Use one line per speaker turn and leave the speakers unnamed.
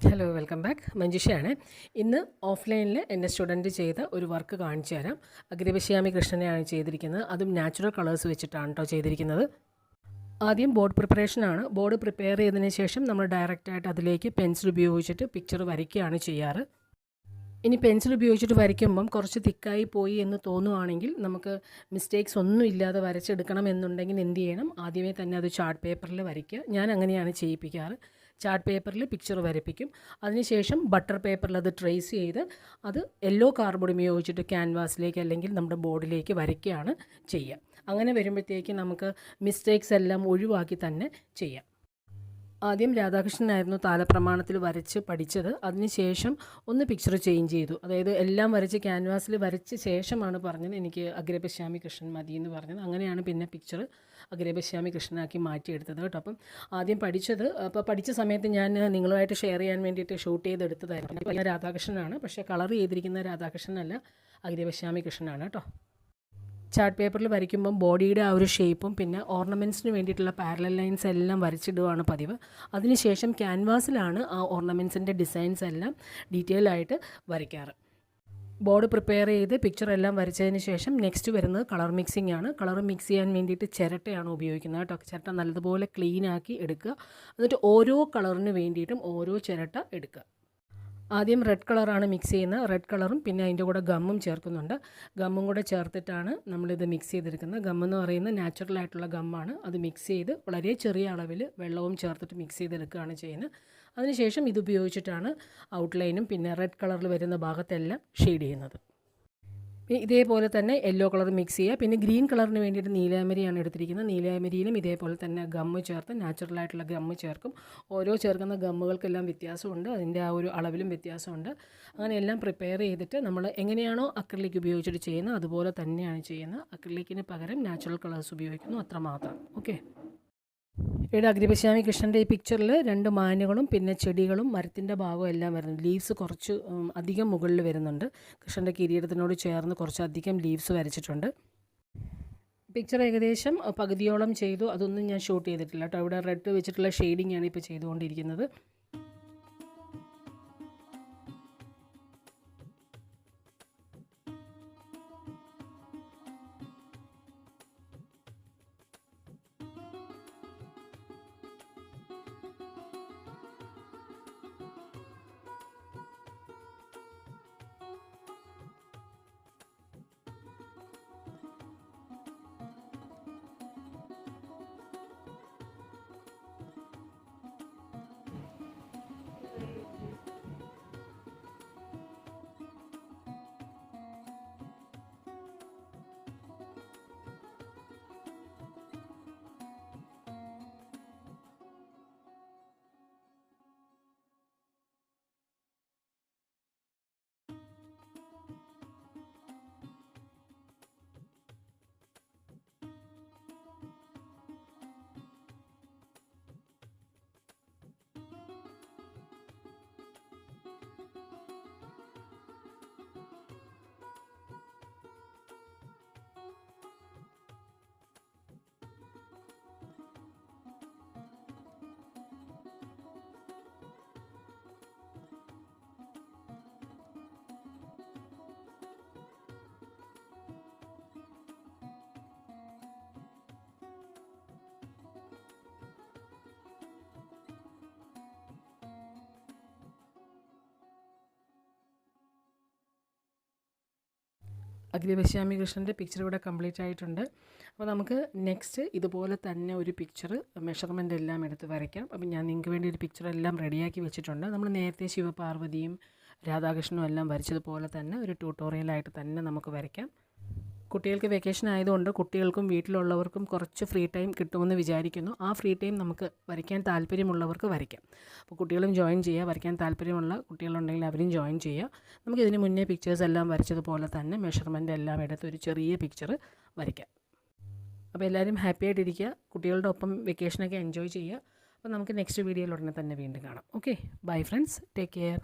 Hello, welcome back. മഞ്ജുഷയാണ്. ഇന്ന് ഓഫ്ലൈനിൽ എൻ്റെ student ചെയ്ത ഒരു വർക്ക് കാണിച്ചു തരാം. അഗ്രപശ്യാമി കൃഷ്ണനെയാണ് ചെയ്തിരിക്കുന്നത്. അതും നാച്ചുറൽ കളേഴ്സ് വെച്ചിട്ടാണ് കേട്ടോ ചെയ്തിരിക്കുന്നത്. ആദ്യം ബോർഡ് പ്രിപ്പറേഷനാണ്. ബോർഡ് പ്രിപ്പയർ ചെയ്തതിന് ശേഷം നമ്മൾ ഡയറക്റ്റായിട്ട് അതിലേക്ക് പെൻസിൽ ഉപയോഗിച്ചിട്ട് പിക്ചർ വരയ്ക്കുകയാണ് ചെയ്യാറ്. ഇനി പെൻസിൽ ഉപയോഗിച്ചിട്ട് വരയ്ക്കുമ്പം കുറച്ച് തിക്കായി പോയി എന്ന് തോന്നുവാണെങ്കിൽ നമുക്ക് മിസ്റ്റേക്സ് ഒന്നും ഇല്ലാതെ വരച്ചെടുക്കണം എന്നുണ്ടെങ്കിൽ എന്ത് ചെയ്യണം? ആദ്യമേ തന്നെ അത് ചാർട്ട് പേപ്പറിൽ വരയ്ക്കുക. ഞാൻ അങ്ങനെയാണ് ചെയ്യിപ്പിക്കാറ്. ചാർട്ട് പേപ്പറിൽ പിക്ചർ വരപ്പിക്കും. അതിനുശേഷം ബട്ടർ പേപ്പറിൽ അത് ട്രേസ് ചെയ്ത് അത് യെല്ലോ കാർഡ്ബോർഡ് ഉപയോഗിച്ചിട്ട് ക്യാൻവാസിലേക്ക് അല്ലെങ്കിൽ നമ്മുടെ ബോർഡിലേക്ക് വരയ്ക്കുകയാണ് ചെയ്യുക. അങ്ങനെ വരുമ്പോഴത്തേക്ക് നമുക്ക് മിസ്റ്റേക്സ് എല്ലാം ഒഴിവാക്കി തന്നെ ചെയ്യാം. ആദ്യം രാധാകൃഷ്ണനായിരുന്നു താലപ്രമാണത്തിൽ വരച്ച് പഠിച്ചത്. അതിനുശേഷം ഒന്ന് പിക്ചർ ചേഞ്ച് ചെയ്തു. അതായത് എല്ലാം വരച്ച് ക്യാൻവാസിൽ വരച്ച ശേഷമാണ് പറഞ്ഞത് എനിക്ക് അഗ്രപശ്യാമി കൃഷ്ണൻ മതി എന്ന് പറഞ്ഞത്. അങ്ങനെയാണ് പിന്നെ പിക്ചർ അഗ്രപശ്യാമി കൃഷ്ണനാക്കി മാറ്റിയെടുത്തത് കേട്ടോ. അപ്പം ആദ്യം പഠിച്ച സമയത്ത് ഞാൻ നിങ്ങളുമായിട്ട് ഷെയർ ചെയ്യാൻ വേണ്ടിയിട്ട് ഷൂട്ട് ചെയ്തെടുത്തതായിരുന്നു. രാധാകൃഷ്ണനാണ്, പക്ഷേ കളർ ചെയ്തിരിക്കുന്ന രാധാകൃഷ്ണനല്ല, അഗ്രപശ്യാമി കൃഷ്ണനാണ് കേട്ടോ. ചാർട്ട് പേപ്പറിൽ വരയ്ക്കുമ്പം ബോഡിയുടെ ആ ഒരു ഷേപ്പും പിന്നെ ഓർണമെൻറ്റ്സിന് വേണ്ടിയിട്ടുള്ള പാരലൽ ലൈൻസ് എല്ലാം വരച്ചിടുകയാണ് പതിവ്. അതിനുശേഷം ക്യാൻവാസിലാണ് ആ ഓർണമെൻറ്റ്സിൻ്റെ ഡിസൈൻസ് എല്ലാം ഡീറ്റെയിൽ ആയിട്ട് വരയ്ക്കാറ്. ബോർഡ് പ്രിപ്പയർ ചെയ്ത് പിക്ചർ എല്ലാം വരച്ചതിന് ശേഷം നെക്സ്റ്റ് വരുന്നത് കളർ മിക്സിംഗ് ആണ്. കളർ മിക്സ് ചെയ്യാൻ വേണ്ടിയിട്ട് ചിരട്ടയാണ് ഉപയോഗിക്കുന്നത് കേട്ടോ. ചിരട്ട നല്ലതുപോലെ ക്ലീനാക്കി എടുക്കുക. എന്നിട്ട് ഓരോ കളറിന് വേണ്ടിയിട്ടും ഓരോ ചിരട്ട എടുക്കുക. ആദ്യം റെഡ് കളറാണ് മിക്സ് ചെയ്യുന്നത്. റെഡ് കളറും പിന്നെ അതിൻ്റെ കൂടെ ഗമ്മും ചേർക്കുന്നുണ്ട്. ഗമ്മും കൂടെ ചേർത്തിട്ടാണ് നമ്മളിത് മിക്സ് ചെയ്തെടുക്കുന്നത്. ഗമ്മെന്ന് പറയുന്നത് നാച്ചുറൽ ആയിട്ടുള്ള ഗമ്മാണ്. അത് മിക്സ് ചെയ്ത് വളരെ ചെറിയ അളവിൽ വെള്ളവും ചേർത്തിട്ട് മിക്സ് ചെയ്തെടുക്കുകയാണ് ചെയ്യുന്നത്. അതിനുശേഷം ഇത് ഉപയോഗിച്ചിട്ടാണ് ഔട്ട്ലൈനും പിന്നെ റെഡ് കളറിൽ വരുന്ന ഭാഗത്തെല്ലാം ഷെയ്ഡ് ചെയ്യുന്നത്. ഇതേപോലെ തന്നെ യെല്ലോ കളർ മിക്സ് ചെയ്യുക. പിന്നെ ഗ്രീൻ കളറിന് വേണ്ടിയിട്ട് നീലാമരിയാണ് എടുത്തിരിക്കുന്നത്. നീലാമരിയിലും ഇതേപോലെ തന്നെ ഗമ്മ് ചേർത്ത് നാച്ചുറലായിട്ടുള്ള ഗമ്മ് ചേർക്കും. ഓരോ ചേർക്കുന്ന ഗമ്മുകൾക്കെല്ലാം വ്യത്യാസമുണ്ട്. അതിൻ്റെ ആ ഒരു അളവിലും വ്യത്യാസമുണ്ട്. അങ്ങനെ എല്ലാം പ്രിപ്പയർ ചെയ്തിട്ട് നമ്മൾ എങ്ങനെയാണോ അക്രിലിക് ഉപയോഗിച്ചിട്ട് ചെയ്യുന്നത് അതുപോലെ തന്നെയാണ് ചെയ്യുന്നത്. അക്രിലിക്കിന് പകരം നാച്ചുറൽ കളേഴ്സ് ഉപയോഗിക്കുന്നു, അത്രമാത്രം. ഓക്കെ. ഇവിടെ അഗ്രപശ്യാമി കൃഷ്ണൻ്റെ ഈ പിക്ചറിൽ 2 മാനുകളും പിന്നെ ചെടികളും മരത്തിൻ്റെ ഭാഗവും എല്ലാം വരുന്നുണ്ട്. ലീവ്സ് കുറച്ച് അധികം മുകളിൽ വരുന്നുണ്ട്. കൃഷ്ണൻ്റെ കിരീടത്തിനോട് ചേർന്ന് കുറച്ചധികം ലീവ്സ് വരച്ചിട്ടുണ്ട്. പിക്ചർ ഏകദേശം പകുതിയോളം ചെയ്തു. അതൊന്നും ഞാൻ ഷൂട്ട് ചെയ്തിട്ടില്ല കേട്ടോ. ഇവിടെ റെഡ് വെച്ചിട്ടുള്ള ഷെയ്ഡിങ് ആണ് ഇപ്പോൾ ചെയ്തുകൊണ്ടിരിക്കുന്നത്. അഗ്രപശ്യാമി കൃഷ്ണൻ്റെ പിക്ചർ ഇവിടെ കംപ്ലീറ്റ് ആയിട്ടുണ്ട്. അപ്പോൾ നമുക്ക് നെക്സ്റ്റ് ഇതുപോലെ തന്നെ ഒരു പിക്ചർ മെഷർമെൻ്റ് എല്ലാം എടുത്ത് വരയ്ക്കാം. അപ്പോൾ ഞാൻ നിങ്ങൾക്ക് വേണ്ടി ഒരു പിക്ചർ എല്ലാം റെഡിയാക്കി വെച്ചിട്ടുണ്ട്. നമ്മൾ നേരത്തെ ശിവപാർവതിയും രാധാകൃഷ്ണനും എല്ലാം വരച്ചതുപോലെ തന്നെ ഒരു ട്യൂട്ടോറിയലായിട്ട് തന്നെ നമുക്ക് വരയ്ക്കാം. കുട്ടികൾക്ക് വെക്കേഷൻ ആയതുകൊണ്ട് കുട്ടികൾക്കും വീട്ടിലുള്ളവർക്കും കുറച്ച് ഫ്രീ ടൈം കിട്ടുമെന്ന് വിചാരിക്കുന്നു. ആ ഫ്രീ ടൈം നമുക്ക് വരയ്ക്കാൻ താല്പര്യമുള്ളവർക്ക് വരയ്ക്കാം. അപ്പോൾ കുട്ടികളും ജോയിൻ ചെയ്യുക. വരയ്ക്കാൻ താല്പര്യമുള്ള കുട്ടികളുണ്ടെങ്കിൽ അവരും ജോയിൻ ചെയ്യുക. നമുക്കിതിന് മുന്നേ പിക്ചേഴ്സ് എല്ലാം വരച്ചതുപോലെ തന്നെ മെഷർമെൻ്റ് എല്ലാം എടുത്ത് ഒരു ചെറിയ പിക്ചർ വരയ്ക്കാം. അപ്പോൾ എല്ലാവരും ഹാപ്പി ആയിട്ടിരിക്കുക. കുട്ടികളുടെ ഒപ്പം വെക്കേഷനൊക്കെ എൻജോയ് ചെയ്യുക. അപ്പോൾ നമുക്ക് നെക്സ്റ്റ് വീഡിയോയിൽ ഉടനെ തന്നെ വീണ്ടും കാണാം. Okay, bye friends, take care.